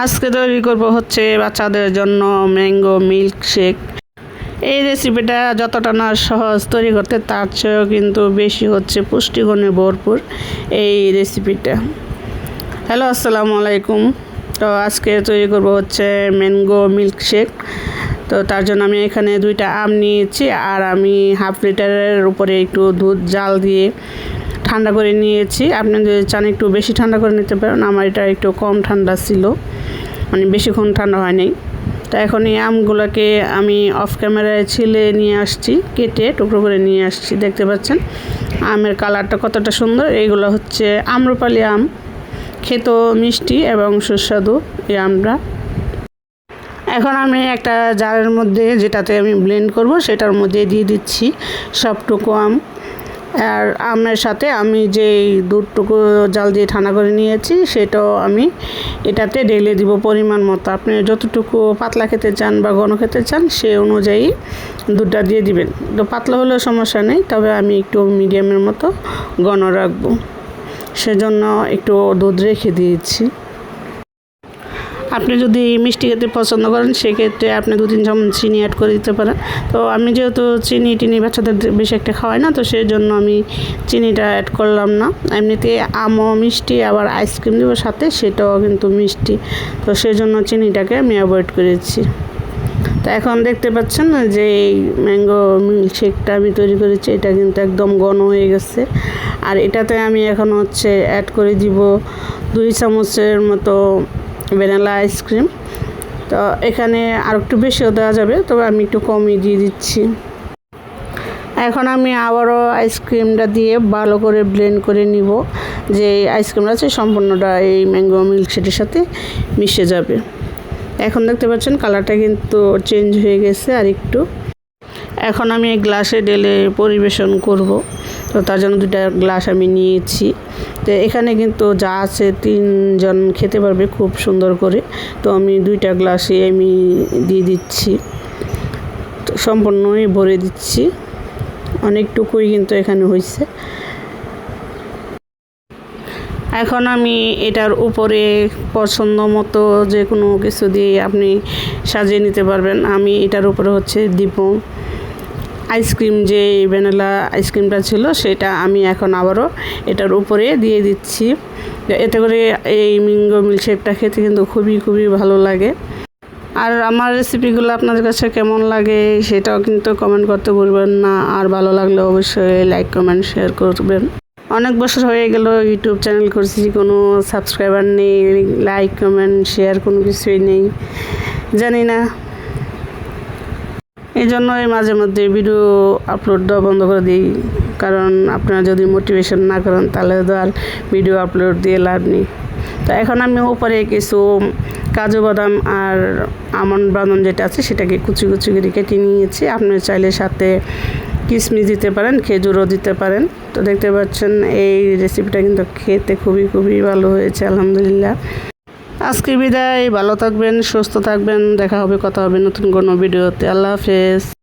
আজকে তৈরি করব হচ্ছে বাচ্চাদের জন্য ম্যাঙ্গো মিল্ক শেক। এই রেসিপিটা যতটা না সহজ তৈরি করতে, তার চেয়েও কিন্তু বেশি হচ্ছে পুষ্টিগুণে ভরপুর এই রেসিপিটা। হ্যালো, আসসালামু আলাইকুম। তো আজকে তৈরি করব হচ্ছে ম্যাঙ্গো মিল্ক শেক। তো তার জন্য আমি এখানে 2টা আম নিয়েছি, আর আমি হাফ লিটারের উপরে একটু দুধ জাল দিয়ে ঠান্ডা করে নিয়েছি। আপনি যদি চান একটু বেশি ঠান্ডা করে নিতে পারেন। আমার এটা একটু কম ঠান্ডা ছিল, মানে বেশিক্ষণ ঠান্ডা হয়নি। তো এখন এই আমগুলোকে আমি অফ ক্যামেরায় ছিলে নিয়ে আসছি, কেটে টুকরো করে নিয়ে আসছি। দেখতে পাচ্ছেন আমের কালারটা কতটা সুন্দর। এইগুলো হচ্ছে আম্রপালি আম, খেতেও মিষ্টি এবং সুস্বাদু এই আমটা। এখন আমি একটা জারের মধ্যে, যেটাতে আমি ব্লেন্ড করব, সেটার মধ্যে দিয়ে দিচ্ছি সবটুকু আম। আর আমের সাথে আমি যে দুধটুকু জাল দিয়ে ঠান্ডা করে নিয়েছি, সেটাও আমি এটাতে ঢেলে দিব পরিমাণ মতো। আপনি যতটুকু পাতলা খেতে চান বা ঘন খেতে চান, সেই অনুযায়ী দুধটা দিয়ে দিবেন। তো পাতলা হলেও সমস্যা নেই, তবে আমি একটু মিডিয়ামের মতো ঘন রাখবো, সেজন্য একটু দুধ রেখে দিয়েছি। আপনি যদি মিষ্টি খেতে পছন্দ করেন, সেক্ষেত্রে আপনি 2-3 চামচ চিনি অ্যাড করে দিতে পারেন। তো আমি যেহেতু চিনি বাচ্চাদের বেশি একটা খাওয়াই না, তো সেই জন্য আমি চিনিটা অ্যাড করলাম না। এমনিতে আমও মিষ্টি, আবার আইসক্রিম দেবো সাথে, সেটাও কিন্তু মিষ্টি। তো সেই জন্য চিনিটাকে আমি অ্যাভয়েড করেছি। তো এখন দেখতে পাচ্ছেন যে এই ম্যাঙ্গো মিল্ক শেকটা আমি তৈরি করেছি, এটা কিন্তু একদম ঘন হয়ে গেছে। আর এটাতে আমি এখন হচ্ছে অ্যাড করে দিব 2 চামচের মতো ভ্যানিলা আইসক্রিম। তো এখানে আর একটু বেশিও দেওয়া যাবে, তবে আমি একটু কমই দিয়ে দিচ্ছি। এখন আমি আবারও আইসক্রিমটা দিয়ে ভালো করে ব্লেন্ড করে নিব, যে আইসক্রিমটা আছে সম্পূর্ণটা এই ম্যাঙ্গো মিল্কশেকের সাথে মিশে যাবে। এখন দেখতে পাচ্ছেন কালারটা কিন্তু চেঞ্জ হয়ে গেছে আর একটু। এখন আমি গ্লাসে ঢেলে পরিবেশন করব। তো তার জন্য 2টা গ্লাস আমি নিয়েছি। তো এখানে কিন্তু যা আছে 3 জন খেতে পারবে খুব সুন্দর করে। তো আমি 2টা গ্লাসে আমি দিয়ে দিচ্ছি, তো সম্পূর্ণই ভরে দিচ্ছি। অনেকটুকুই কিন্তু এখানে হয়েছে। এখন আমি এটার উপরে পছন্দ মতো যে কোনো কিছু দিয়ে আপনি সাজিয়ে নিতে পারবেন। আমি এটার উপরে হচ্ছে দিব আইসক্রিম, যে ভ্যানিলা আইসক্রিমটা ছিল, সেটা আমি এখন আবারও এটার উপরে দিয়ে দিচ্ছি। এতে করে এই ম্যাঙ্গো মিল্কশেকটা খেতে কিন্তু খুবই ভালো লাগে। আর আমার রেসিপিগুলো আপনাদের কাছে কেমন লাগে সেটাও কিন্তু কমেন্ট করতে ভুলবেন না। আর ভালো লাগলে অবশ্যই লাইক, কমেন্ট, শেয়ার করবেন। অনেক বছর হয়ে গেল ইউটিউব চ্যানেল করছি, কোনো সাবস্ক্রাইবার নেই, লাইক, কমেন্ট, শেয়ার কোনো কিছুই নেই, জানি না। এই জন্যই মাঝে মধ্যে ভিডিও আপলোড দেওয়া বন্ধ করে দিই, কারণ আপনারা যদি মোটিভেশন না করেন, তাহলে তো আর ভিডিও আপলোড দিয়ে লাভ নেই। তো এখন আমি উপরে কিছু কাজু বাদাম আর আমন্ড বাদাম যেটা আছে, সেটাকে কুচি করে কেটে নিয়েছি। আপনি চাইলে সাথে কিশমিশ দিতে পারেন, খেজুরও দিতে পারেন। তো দেখতে পাচ্ছেন এই রেসিপিটা কিন্তু খেতে খুবই ভালো হয়েছে, আলহামদুলিল্লাহ। আজকে বিদায়, ভালো থাকবেন, সুস্থ থাকবেন। দেখা হবে, কথা হবে নতুন কোনো ভিডিওতে। আল্লাহ হাফেজ।